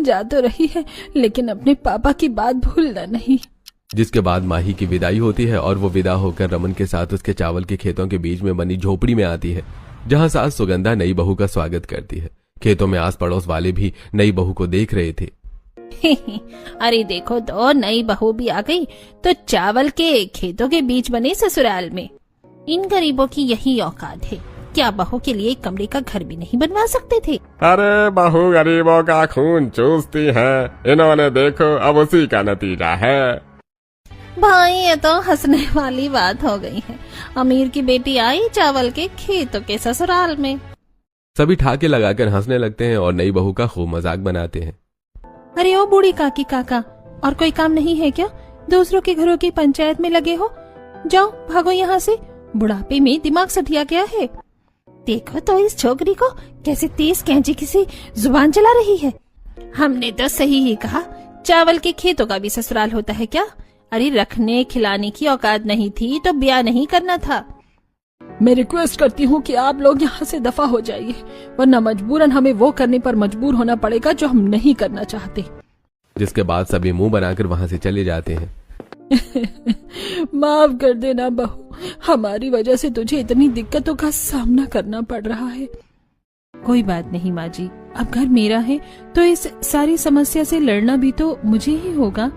जा तो रही है, लेकिन अपने पापा की बात भूलना नहीं। जिसके बाद माही की विदाई होती है और वो विदा होकर रमन के साथ उसके चावल के खेतों के बीच में बनी झोपड़ी में आती है, जहां सास सुगंधा नई बहू का स्वागत करती है। खेतों में आस पड़ोस वाले भी नई बहू को देख रहे थे। अरे देखो तो, नई बहू भी आ गई तो चावल के खेतों के बीच बने ससुराल में। इन गरीबों की यही औकात है, क्या बहू के लिए एक कमरे का घर भी नहीं बनवा सकते थे? अरे बहू गरीबों का खून चूसती है, इन्होंने देखो अब उसी का नतीजा है। भाई ये तो हंसने वाली बात हो गई है। अमीर की बेटी आई चावल के खेतों के ससुराल में। सभी ठाके लगाकर हंसने लगते हैं और नई बहू का खूब मजाक बनाते हैं। अरे ओ बूढ़ी काकी काका, और कोई काम नहीं है क्या? दूसरों के घरों की पंचायत में लगे हो? जाओ भागो यहाँ से, बुढ़ापे में दिमाग सठिया गया है। देखो तो इस छोकरी को, कैसे तेज कैंची किसी जुबान चला रही है। हमने तो सही ही कहा, चावल के खेतों का भी ससुराल होता है क्या? अरे रखने खिलाने की औकात नहीं थी तो ब्याह नहीं करना था। मैं रिक्वेस्ट करती हूँ कि आप लोग यहाँ से दफा हो जाइए, वरना मजबूरन हमें वो करने पर मजबूर होना पड़ेगा जो हम नहीं करना चाहते। जिसके बाद सभी मुंह बनाकर वहाँ से चले जाते हैं। माफ कर देना बहू, हमारी वजह से तुझे इतनी दिक्कतों का सामना करना पड़ रहा है। कोई बात नहीं माँ जी, अब घर मेरा है तो इस सारी समस्या से लड़ना भी तो मुझे ही होगा।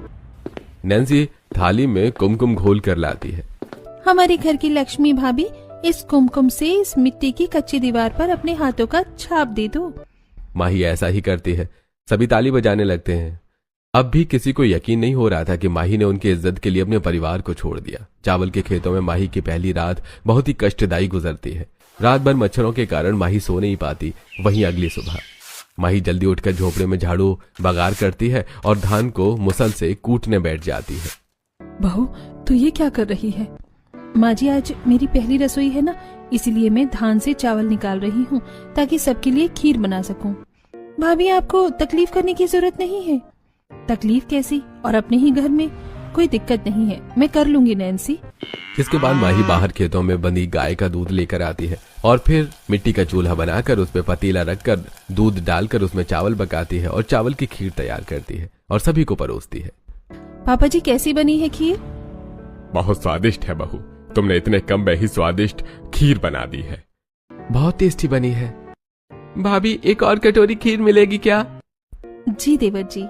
नैन्सी थाली में कुमकुम घोल कर लाती है। हमारे घर की लक्ष्मी भाभी, इस कुमकुम से इस मिट्टी की कच्ची दीवार पर अपने हाथों का छाप दे दो। माही ऐसा ही करती है। सभी ताली बजाने लगते हैं। अब भी किसी को यकीन नहीं हो रहा था कि माही ने उनकी इज्जत के लिए अपने परिवार को छोड़ दिया। चावल के खेतों में माही की पहली रात बहुत ही कष्टदायी गुजरती है। रात भर मच्छरों के कारण माही सो नहीं पाती। वहीं अगली सुबह माही जल्दी उठकर झोपड़े में झाड़ू बगार करती है और धान को मुसल से कूटने बैठ जाती है। बहू तू ये क्या कर रही है? माँ जी आज मेरी पहली रसोई है ना, इसलिए मैं धान से चावल निकाल रही हूँ ताकि सबके लिए खीर बना सकूं। भाभी आपको तकलीफ करने की जरूरत नहीं है। तकलीफ कैसी, और अपने ही घर में? कोई दिक्कत नहीं है, मैं कर लूंगी नैन्सी। इसके बाद माही बाहर खेतों में बंधी गाय का दूध लेकर आती है और फिर मिट्टी का चूल्हा बनाकर उस पर पतीला रखकर दूध डालकर उसमें चावल पकाती है और चावल की खीर तैयार करती है और सभी को परोसती है। पापा जी कैसी बनी है खीर? बहुत स्वादिष्ट है बहू, तुमने इतने कम में ही स्वादिष्ट खीर बना दी है। बहुत टेस्टी बनी है। भाभी एक और कटोरी खीर मिलेगी क्या? जी देवर जी।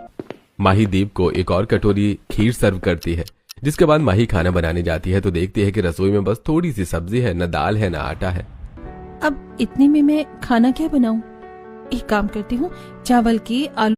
माही दीप को एक और कटोरी खीर सर्व करती है। जिसके बाद माही खाना बनाने जाती है तो देखती है कि रसोई में बस थोड़ी सी सब्जी है, न दाल है न आटा है। अब इतने में मैं खाना क्या बनाऊं? एक काम करती हूँ, चावल की आलू